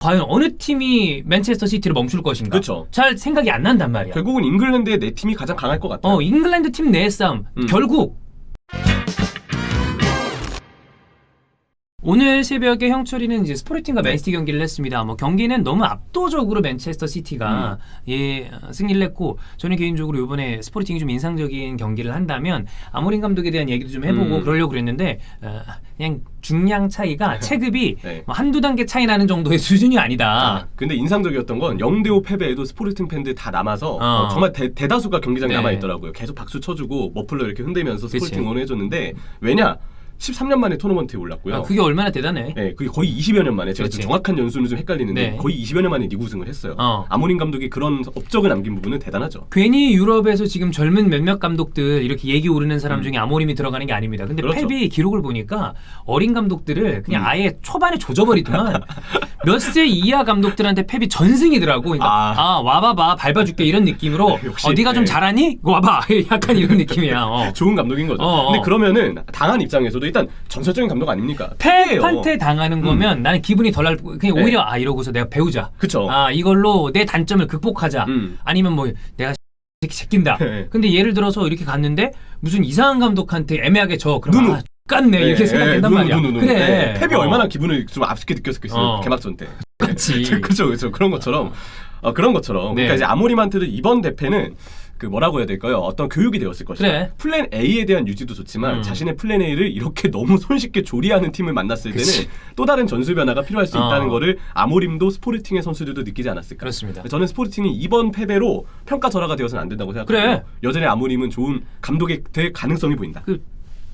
과연 어느 팀이 맨체스터 시티를 멈출 것인가? 그쵸. 잘 생각이 안 난단 말이야. 결국은 잉글랜드의 네 팀이 가장 강할 것 같아요. 잉글랜드 팀 내의 싸움. 결국 오늘 새벽에 형철이는 이제 스포르팅과 맨시티 경기를 했습니다. 뭐 경기는 너무 압도적으로 맨체스터 시티가 승리를 했고, 저는 개인적으로 이번에 스포르팅이 좀 인상적인 경기를 한다면 아모린 감독에 대한 얘기도 좀 해보고 그러려고 그랬는데 그냥 중량 차이가 체급이 네. 뭐 한두 단계 차이 나는 정도의 수준이 아니다. 근데 인상적이었던 건 0대5 패배에도 스포르팅 팬들 다 남아서 정말 대다수가 경기장에 남아있더라고요. 계속 박수 쳐주고 머플러 이렇게 흔들면서 스포르팅 응원해줬는데, 왜냐? 13년 만에 토너먼트에 올랐고요. 그게 얼마나 대단해. 네, 그게 거의 20여 년 만에, 제가 좀 정확한 연수는 좀 헷갈리는데 거의 20여 년 만에 리그 우승을 했어요. 아모린 감독이 그런 업적을 남긴 부분은 대단하죠. 괜히 유럽에서 지금 젊은 몇몇 감독들 이렇게 얘기 오르는 사람 중에 아모림이 들어가는 게 아닙니다. 근데 그렇죠. 펩이 기록을 보니까 어린 감독들을 그냥 아예 초반에 조져버리더만 몇 세 이하 감독들한테 펩이 전승이더라고. 그러니까 와봐봐 밟아줄게 이런 느낌으로 네가 좀 잘하니? 와봐 약간 이런 느낌이야. 좋은 감독인 거죠. 근데 그러면은 당한 입장에서도 일단 전설적인 감독 아닙니까? 펩한테 당하는 거면 나는 기분이 덜 날, 그냥 오히려 이러고서 내가 배우자. 그쵸. 이걸로 내 단점을 극복하자. 아니면 뭐 내가 제낀다. 근데 예를 들어서 이렇게 갔는데 무슨 이상한 감독한테 애매하게 그럼 깠네 이렇게 생각된단 말이야. 그래. 펩이 얼마나 기분을 좀 아쉽게 느꼈었겠어요. 개막전 때. 그렇지. 그렇죠. 그런 것처럼. 그러니까 이제 아모림한테도 이번 대패는 뭐라고 해야 될까요? 어떤 교육이 되었을 것이다. 그래. 플랜 A에 대한 유지도 좋지만 자신의 플랜 A를 이렇게 너무 손쉽게 조리하는 팀을 만났을 때는 또 다른 전술 변화가 필요할 수 있다는 거를 아모림도 스포르팅의 선수들도 느끼지 않았을까. 그렇습니다. 저는 스포르팅이 이번 패배로 평가절하가 되어서는 안 된다고 생각해요. 여전히 아모림은 좋은 감독이 될 가능성이 보인다.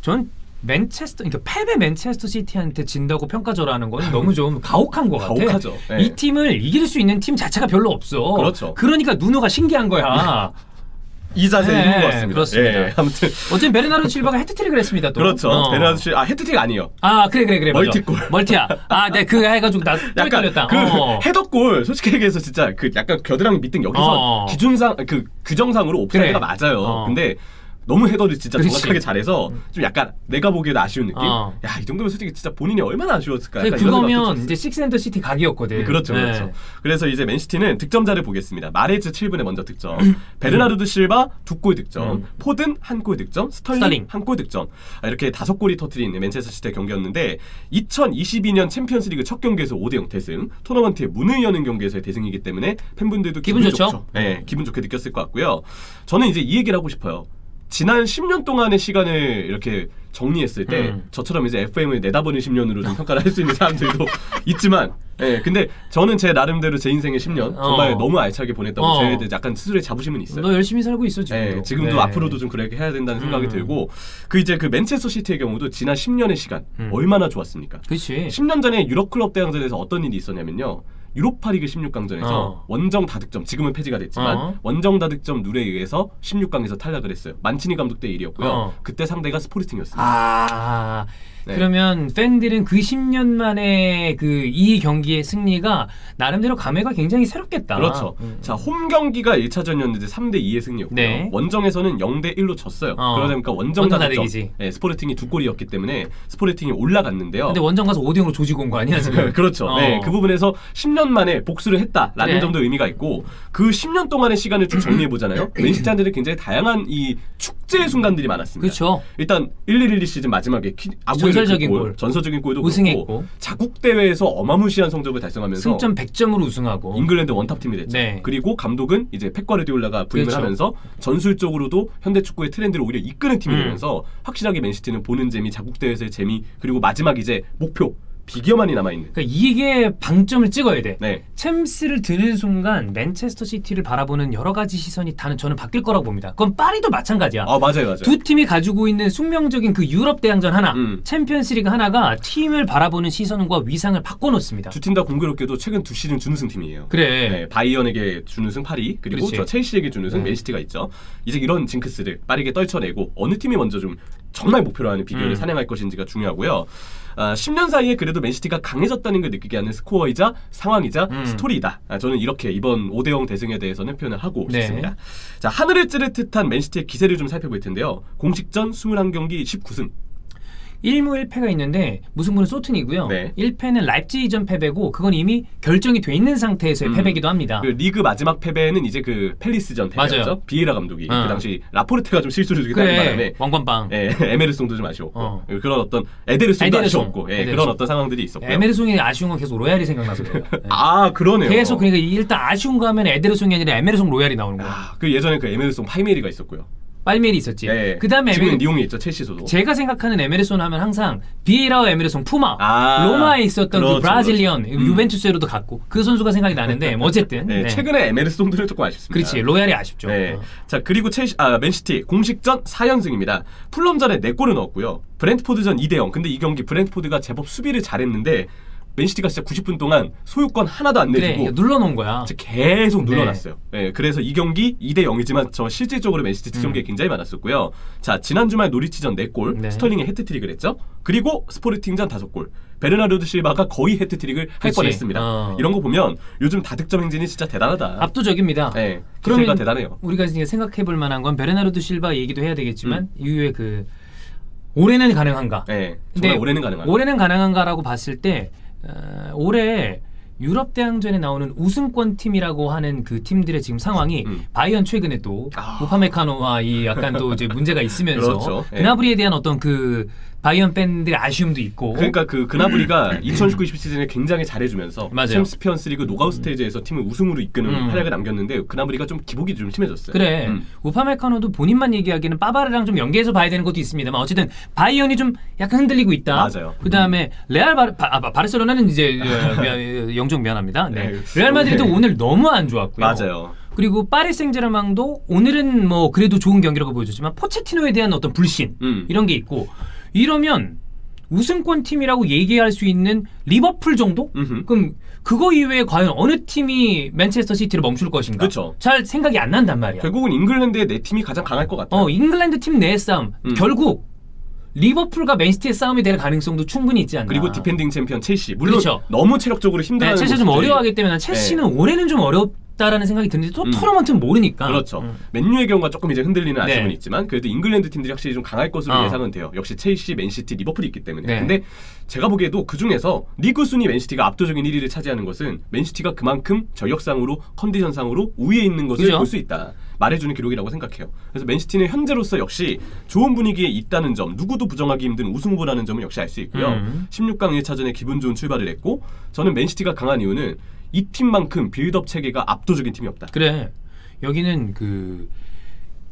전 그러니까 펩의 맨체스터 시티한테 진다고 평가절하는 건 너무 좀 가혹한 것 같아. 가혹하죠. 이 팀을 이길 수 있는 팀 자체가 별로 없어. 그렇죠. 그러니까 누누가 신기한 거야. 이 자세에 있는 것 같습니다. 그렇습니다. 아무튼 어쨌든 베르나르도 실바가 헤트트릭을 했습니다. 또. 그렇죠. 베르나르도 실바 헤트트릭 아니에요. 그래. 멀티골. 멀티야. 네, 그거 해가지고 나 약간 떨렸다. 헤더골 솔직히 얘기해서 진짜 약간 겨드랑이 밑등 여기서 기준상 규정상으로 옵사이드가 맞아요. 근데 너무 헤더를 진짜 정확하게 잘해서 좀 약간 내가 보기에도 아쉬운 느낌? 이 정도면 솔직히 진짜 본인이 얼마나 아쉬웠을까? 그거면 이제 식스앤더 시티 각이었거든. 그렇죠. 그래서 이제 맨시티는 득점자를 보겠습니다. 마레즈 7분에 먼저 득점, 베르나르도 실바 2골 득점, 포든 1골 득점, 스털링 1골 득점. 이렇게 5골이 터뜨린 맨체스터 시티의 경기였는데 2022년 챔피언스리그 첫 경기에서 5대0 대승, 토너먼트의 문을 여는 경기에서의 대승이기 때문에 팬분들도 기분 좋죠. 기분 좋게 느꼈을 것 같고요. 저는 이제 이 얘기를 하고 싶어요. 지난 10년 동안의 시간을 이렇게 정리했을 때 저처럼 이제 FM을 내다보는 10년으로 좀 평가를 할 수 있는 사람들도 있지만 근데 저는 제 나름대로 제 인생의 10년 정말 너무 알차게 보냈다고 저에 대해 약간 스스로의 자부심은 있어요. 너 열심히 살고 있어 지금도. 지금도 앞으로도 좀 그렇게 해야 된다는 생각이 들고 이제 맨체스터 시티의 경우도 지난 10년의 시간 얼마나 좋았습니까? 그렇지. 10년 전에 유럽 클럽 대항전에서 어떤 일이 있었냐면요. 유로파리그 16강전에서 원정 다득점, 지금은 폐지가 됐지만 원정 다득점 룰에 의해서 16강에서 탈락을 했어요. 만치니 감독 때 일이었고요. 그때 상대가 스포르팅이었습니다. 그러면 팬들은 그 10년 만에 이 경기의 승리가 나름대로 감회가 굉장히 새롭겠다. 그렇죠. 자, 홈 경기가 1차전이었는데 3대2의 승리였고요. 원정에서는 0대1로 졌어요. 그러다 보니까 원정 다득점. 스포르팅이 2골이었기 때문에 스포르팅이 올라갔는데요. 근데 원정 가서 5대0으로 조지고 온 거 아니야 지금? 그렇죠. 그 부분에서 10년 만에 복수를 했다라는 정도 의미가 있고, 그 10년 동안의 시간을 쭉 정리해보잖아요. 맨시티한테는 굉장히 다양한 이 축제의 순간들이 많았습니다. 그렇죠. 일단 1112 시즌 마지막에 전설적인 골도 우승했고, 그렇고, 자국 대회에서 어마무시한 성적을 달성하면서 승점 100점으로 우승하고 잉글랜드 원탑팀이 됐죠. 그리고 감독은 이제 펩 과르디올라가 부임을 하면서 전술적으로도 현대 축구의 트렌드를 오히려 이끄는 팀이 되면서 확실하게 맨시티는 보는 재미, 자국 대회에서의 재미, 그리고 마지막 이제 목표 비기어만이 남아있는. 그러니까 이게 방점을 찍어야 돼. 챔스를 드는 순간 맨체스터 시티를 바라보는 여러 가지 시선이 저는 바뀔 거라고 봅니다. 그건 파리도 마찬가지야. 맞아요. 두 팀이 가지고 있는 숙명적인 유럽 대항전 하나, 챔피언스리그 하나가 팀을 바라보는 시선과 위상을 바꿔놓습니다. 두 팀 다 공교롭게도 최근 2시즌 준우승 팀이에요. 그래. 바이언에게 준우승 파리, 그리고 저 첼시에게 준우승 맨시티가 있죠. 이제 이런 징크스를 빠르게 떨쳐내고 어느 팀이 먼저 좀 정말 목표로 하는 비결을 사냥할 것인지가 중요하고요. 10년 사이에 그래도 맨시티가 강해졌다는 걸 느끼게 하는 스코어이자 상황이자 스토리이다. 저는 이렇게 이번 5대0 대승에 대해서는 표현을 하고 싶습니다. 자, 하늘을 찌를 듯한 맨시티의 기세를 좀 살펴볼 텐데요. 공식전 21경기 19승. 1무 1패가 있는데 무승부는 소튼이고요. 네. 1패는 라입지히전 패배고 그건 이미 결정이 돼 있는 상태에서의 패배기도 합니다. 그 리그 마지막 패배는 이제 그 펠리스전 패배였죠. 맞아요. 비에라 감독이 그 당시 라포르테가 좀 실수를 주기 때문에 바람에 왕관빵. 에메르송도 좀 아쉬웠고 그런 어떤 에데르송도 아쉬웠고 그런 어떤 상황들이 있었고요. 에메르송이 아쉬운 건 계속 로얄이 생각나서 그래요. 아 그러네요. 계속 그러니까 일단 아쉬운 거 하면 에데르송이 아니라 에메르송 로얄이 나오는 거예요. 그 예전에 그 에메르송 파이메리가 있었고요. 빨메리 있었지. 네. 그다음에 지금 리옹에 있죠. 첼시소도. 제가 생각하는 에메르손 하면 항상 비에라와 에메르손 푸마 아, 로마에 있었던 그렇죠, 그 브라질리언 그렇죠. 유벤투스로도 갔고 그 선수가 생각이 나는데 뭐 어쨌든 네, 최근에 에메르송들은 조금 아쉽습니다. 그렇지 로얄이 아쉽죠. 네. 자 그리고 맨시티 공식전 4연승입니다. 풀럼전에 4골을 넣었고요. 브랜트포드전 2대0. 근데 이 경기 브랜트포드가 제법 수비를 잘했는데 맨시티가 진짜 90분 동안 소유권 하나도 안 내주고 그래, 눌러놓은 거야. 계속 눌러놨어요. 네, 그래서 이 경기 2대0이지만 저 실질적으로 맨시티 득점기가 굉장히 많았었고요. 자 지난 주말 노리치전 4골, 네. 스털링이 해트트릭을 했죠. 그리고 스포르팅전 5골. 베르나르도 실바가 거의 해트트릭을 할 그치. 뻔했습니다. 이런 거 보면 요즘 다득점 행진이 진짜 대단하다. 압도적입니다. 네, 그러면 기세가 대단해요. 우리가 이제 생각해볼 만한 건 베르나르도 실바 얘기도 해야 되겠지만 이후에 그 올해는 가능한가? 네, 근데 정말 올해는 가능하다. 올해는 가능한가라고 봤을 때 올해 유럽 대항전에 나오는 우승권 팀이라고 하는 그 팀들의 지금 상황이 바이언 최근에 또 우파메카노와 이 약간 또 이제 문제가 있으면서 그렇죠. 예. 그나브리에 대한 어떤 그 바이언 팬들의 아쉬움도 있고 그러니까 그 그나브리가 2019-20 시즌에 굉장히 잘해주면서 맞아요. 챔스피언스 리그 노가웃 스테이지에서 팀을 우승으로 이끄는 활약을 남겼는데 그나브리가 좀 기복이 좀 심해졌어요. 그래 우파메카노도 본인만 얘기하기에는 빠바르랑 좀 연계해서 봐야 되는 것도 있습니다만 어쨌든 바이언이 좀 약간 흔들리고 있다. 맞아요. 그 다음에 레알 바르셀로나는 이제 영종 미안합니다. 네. 레알 마드리드 네. 오늘 너무 안 좋았고요. 맞아요. 그리고 파리 생제르맹도 오늘은 뭐 그래도 좋은 경기라고 보여줬지만 포체티노에 대한 어떤 불신 이런 게 있고 이러면 우승권 팀이라고 얘기할 수 있는 리버풀 정도? 그럼 그거 이외에 과연 어느 팀이 맨체스터 시티를 멈출 것인가? 그쵸. 잘 생각이 안 난단 말이야. 결국은 잉글랜드의 네 팀이 가장 강할 것 같아요. 잉글랜드 팀 내의 싸움 결국 리버풀과 맨시티의 싸움이 될 가능성도 충분히 있지 않나. 그리고 디펜딩 챔피언 첼시. 물론 그렇죠. 너무 체력적으로 힘들어하는 첼시가 좀 모습들이- 어려워하기 때문에 난 첼시는 올해는 좀 어렵다라는 생각이 드는데 또 토너먼트는 모르니까. 그렇죠. 맨유의 경우가 조금 이제 흔들리는 아쉬움은 네. 있지만 그래도 잉글랜드 팀들이 확실히 좀 강할 것으로 어. 예상은 돼요. 역시 첼시, 맨시티, 리버풀이 있기 때문에. 네. 근데 제가 보기에도 그 중에서 리그 순위 맨시티가 압도적인 1위를 차지하는 것은 맨시티가 그만큼 전력상으로 컨디션상으로 우위에 있는 것을 그죠? 볼 수 있다. 말해주는 기록이라고 생각해요. 그래서 맨시티는 현재로서 역시 좋은 분위기에 있다는 점, 누구도 부정하기 힘든 우승 후보라는 점은 역시 알 수 있고요. 16강 1차전에 기분 좋은 출발을 했고 저는 맨시티가 강한 이유는 이 팀만큼 빌드업 체계가 압도적인 팀이 없다. 그래. 여기는 그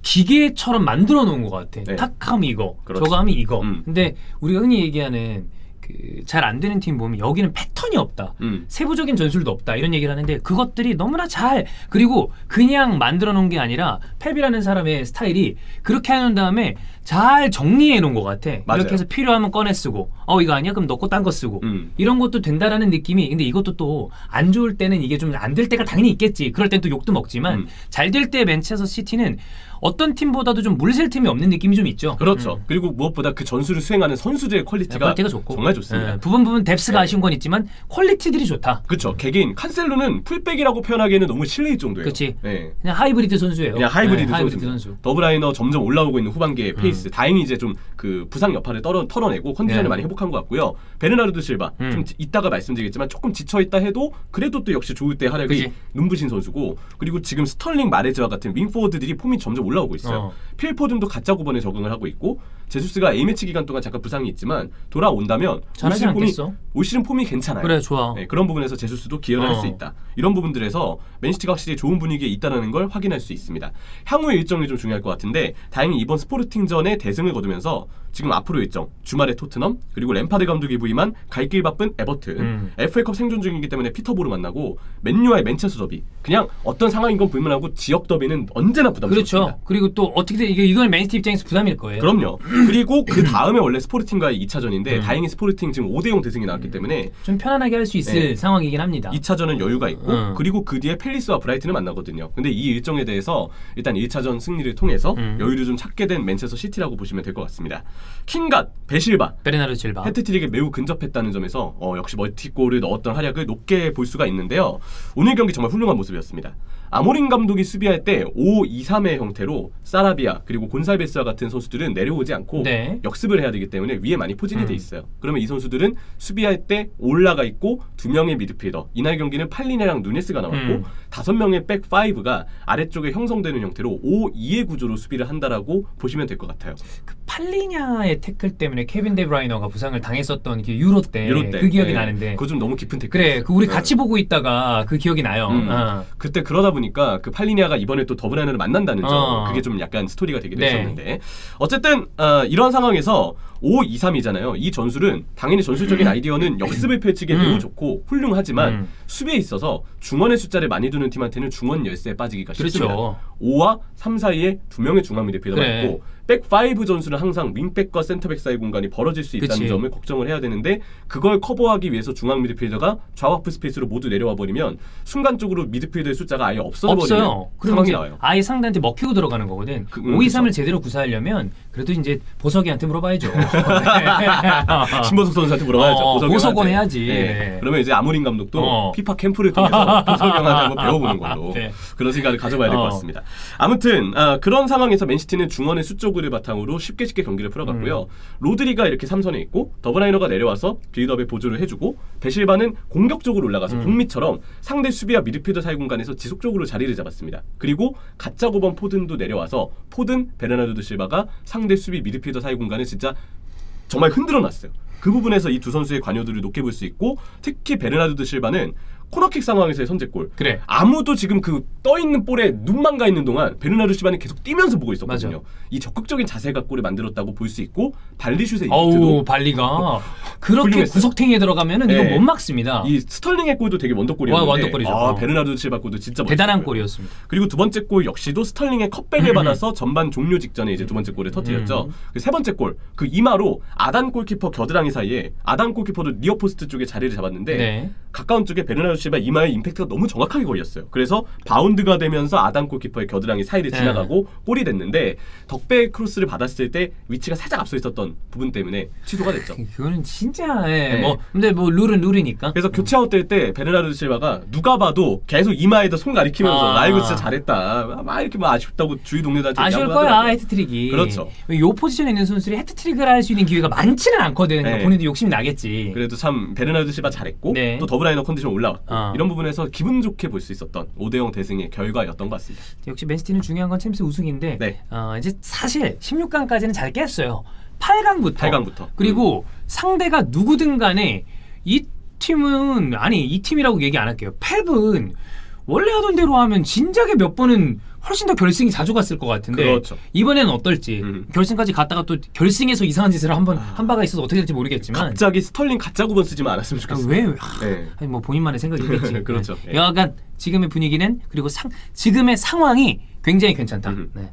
기계처럼 만들어 놓은 것 같아. 네. 탁 하면 이거, 그렇지. 저거 하면 이거. 음. 근데 우리가 흔히 얘기하는 그 잘 안 되는 팀 보면 여기는 패턴이 없다. 세부적인 전술도 없다. 이런 얘기를 하는데 그것들이 너무나 잘 그리고 그냥 만들어 놓은 게 아니라 펩이라는 사람의 스타일이 그렇게 해놓은 다음에 잘 정리해 놓은 것 같아. 맞아요. 이렇게 해서 필요하면 꺼내 쓰고 이거 아니야? 그럼 넣고 딴 거 쓰고 이런 것도 된다라는 느낌이 근데 이것도 또 안 좋을 때는 이게 좀 안 될 때가 당연히 있겠지. 그럴 땐 또 욕도 먹지만 잘 될 때 맨체스터 시티는 어떤 팀보다도 좀 물샐 틈이 없는 느낌이 좀 있죠. 그렇죠. 그리고 무엇보다 그 전술을 수행하는 선수들의 퀄리티가 좋고 정말 좋습니다. 부분 뎁스가 네. 아쉬운 건 있지만 퀄리티들이 좋다. 그렇죠. 개개인 칸셀로는 풀백이라고 표현하기에는 너무 실례일 정도예요. 그렇지. 네. 그냥 하이브리드 선수예요. 그냥 하이브리드 하이브리드 선수. 선수. 더블라이너 점점 올라오고 있는 후반기의 페이스. 다행히 이제 좀 그 부상 여파를 털어내고 컨디션을 네. 많이 회복한 것 같고요. 베르나르도 실바 좀 이따가 말씀드리겠지만 조금 지쳐 있다 해도 그래도 또 역시 좋을 때 활약이 그치. 눈부신 선수고 그리고 지금 스털링 마레즈와 같은 윙포워드들이 폼이 점점 올라오고 있어요. 필포든도 가짜 9번에 적응을 하고 있고 제수스가 A매치 기간 동안 잠깐 부상이 있지만 돌아온다면 잘하지 않겠어? 올 시즌 폼이 괜찮아요. 그래 좋아. 네, 그런 부분에서 제수스도 기여를 할 수 있다. 이런 부분들에서 맨시티가 확실히 좋은 분위기에 있다는 걸 확인할 수 있습니다. 향후의 일정이 좀 중요할 것 같은데 다행히 이번 스포르팅전에 대승을 거두면서 지금 앞으로 일정 주말에 토트넘 그리고 램파드 감독이 부임한 갈 길 바쁜 에버튼 FA컵 생존 중이기 때문에 피터보를 만나고 맨유와의 맨체스터 더비 그냥 어떤 상황인 건 불문하고 지역 더비는 언제나 부담스럽습니다. 그렇죠. 그리고 또 어떻게든 이건 맨시티 입장에서 부담일 거예요. 그럼요. 그리고 그 다음에 원래 스포르팅과의 2차전인데 다행히 스포르팅 지금 5대0 대승이 나왔기 때문에 좀 편안하게 할 수 있을 네. 상황이긴 합니다. 2차전은 여유가 있고 만났고 그리고 그 뒤에 팰리스와 브라이튼을 만나거든요. 근데 이 일정에 대해서 일단 1차전 승리를 통해서 여유를 좀 찾게 된 맨체스터 시티라고 보시면 될 것 같습니다. 킹갓, 베실바, 베르나르도 실바 해트트릭에 매우 근접했다는 점에서 역시 멀티골을 넣었던 활약을 높게 볼 수가 있는데요. 오늘 경기 정말 훌륭한 모습이었습니다. 아모린 감독이 수비할 때 5-2-3의 형태로 사라비아 그리고 곤살베스와 같은 선수들은 내려오지 않고 네. 역습을 해야 되기 때문에 위에 많이 포진이 돼 있어요. 그러면 이 선수들은 수비할 때 올라가 있고 2명의 미드필더, 이날 경기는 팔리네랑 누네스가 나왔고 5명의 백 5가 아래쪽에 형성되는 형태로 5-2의 구조로 수비를 한다라고 보시면 될 것 같아요. 그 팔리냐의 태클 때문에 케빈 데브라이너가 부상을 당했었던 그 유로 때 그 기억이 나는데 그거 좀 너무 깊은 태클. 그래, 그 우리 같이 보고 있다가 그 기억이 나요. 그때 그러다 보니까 그 팔리니아가 이번에 또 더블라이너를 만난다는 점, 그게 좀 약간 스토리가 되기도 네. 했었는데 어쨌든 이런 상황에서 5-2-3이잖아요. 이 전술은 당연히 전술적인 아이디어는 역습을 펼치기에 매우 좋고 훌륭하지만 수비에 있어서 중원의 숫자를 많이 두는 팀한테는 중원 열세에 빠지기가 쉽습니다. 그렇죠. 5와 3 사이에 2명의 중앙 미드필더가 그래. 있고 백 5 전술은 항상 윙백과 센터백 사이 공간이 벌어질 수 있다는 그치. 점을 걱정을 해야 되는데 그걸 커버하기 위해서 중앙 미드필더가 좌와프 스페이스로 모두 내려와 버리면 순간적으로 미드필더의 숫자가 아예 없어져 버리는 없어요. 상황이 나와요. 아예 상대한테 먹히고 들어가는 거거든. 5-2-3을 제대로 구사하려면 그래도 이제 보석이한테 물어봐야죠. 신보석 선수한테 물어봐야죠. 보석원 해야지. 네. 네. 그러면 이제 아모린 감독도 피파 캠프를 통해서 보석형한테 한번 배워보는 걸로 네. 그런 시간을 가져봐야 될 것 같습니다. 아무튼 그런 상황에서 맨시티는 중원의 수적을 바탕으로 쉽게 경기를 풀어갔고요. 로드리가 이렇게 3선에 있고 더블라이너가 내려와서 빌드업에 보조를 해주고 베실바는 공격적으로 올라가서 북미처럼 상대 수비와 미드필더 사이 공간에서 지속적으로 자리를 잡았습니다. 그리고 가짜 9번 포든도 내려와서 포든, 베르나르도 실바가 상대 수비 미드필더 사이 공간을 진짜 정말 흔들어놨어요. 그 부분에서 이 두 선수의 관여도를 높게 볼 수 있고 특히 베르나르도 실바는 코너킥 상황에서의 선제골. 그래. 아무도 지금 그 떠있는 볼에 눈만 가 있는 동안 베르나르도 실바는 계속 뛰면서 보고 있었거든요. 맞아. 이 적극적인 자세가 골을 만들었다고 볼 수 있고 발리슛의 이벤트도 발리가 그렇게 훌륭했어요. 구석탱이에 들어가면은 이거 네. 못 막습니다. 이 스털링의 골도 되게 원더골이었는데 원더골이죠. 베르나르도 실바 골도 진짜 대단한 멋있었고요. 골이었습니다. 그리고 두 번째 골 역시도 스털링의 컵백을 받아서 전반 종료 직전에 이제 두 번째 골을 터뜨렸죠. 그 세 번째 골, 그 이마로 아단 골키퍼 겨드랑이 사이에 아단 골키퍼도 니어 포스트 쪽에 자리를 잡았는데 네. 가까운 쪽에 베르나르도 실바 이마에 임팩트가 너무 정확하게 걸렸어요. 그래서 바운드가 되면서 아단 골키퍼의 겨드랑이 사이를 지나가고 골이 됐는데 덕배 크로스를 받았을 때 위치가 살짝 앞서 있었던 부분 때문에 취소가 됐죠. 그거는 진짜 네. 근데 룰은 룰이니까. 그래서 교체 아웃 될 때 베르나르도 실바가 누가 봐도 계속 이마에다 손 가리키면서 나 이거 진짜 잘했다. 막 이렇게 막 아쉽다고 주위 동료들한테 아쉬울 야구하더라고요. 거야 해트트릭이. 그렇죠. 요 포지션에 있는 선수들이 해트트릭을 할 수 있는 기회가 많지는 않거든. 네. 본인도 욕심이 나겠지. 그래도 참 베르나르도 실바 잘했고 네. 또 더블라이너 컨디션 올라왔고 어. 이런 부분에서 기분 좋게 볼 수 있었던 5대0 대승의 결과였던 것 같습니다. 역시 맨시티는 중요한 건 챔스 우승인데 네. 이제 사실 16강까지는 잘 깼어요. 8강부터. 그리고 상대가 누구든 간에 이 팀은 이 팀이라고 얘기 안 할게요. 펩은 원래 하던 대로 하면 진작에 몇 번은 훨씬 더 결승이 자주 갔을 것 같은데 그렇죠. 이번에는 어떨지 결승까지 갔다가 또 결승에서 이상한 짓을 한 바가 있어서 어떻게 될지 모르겠지만 갑자기 스털링 가짜 9번 쓰지만 않았으면 좋겠어요. 왜? 네. 아니 뭐 본인만의 생각이 있겠지. 그렇죠. 네. 여하간 지금의 분위기는 그리고 지금의 상황이 굉장히 괜찮다. 네.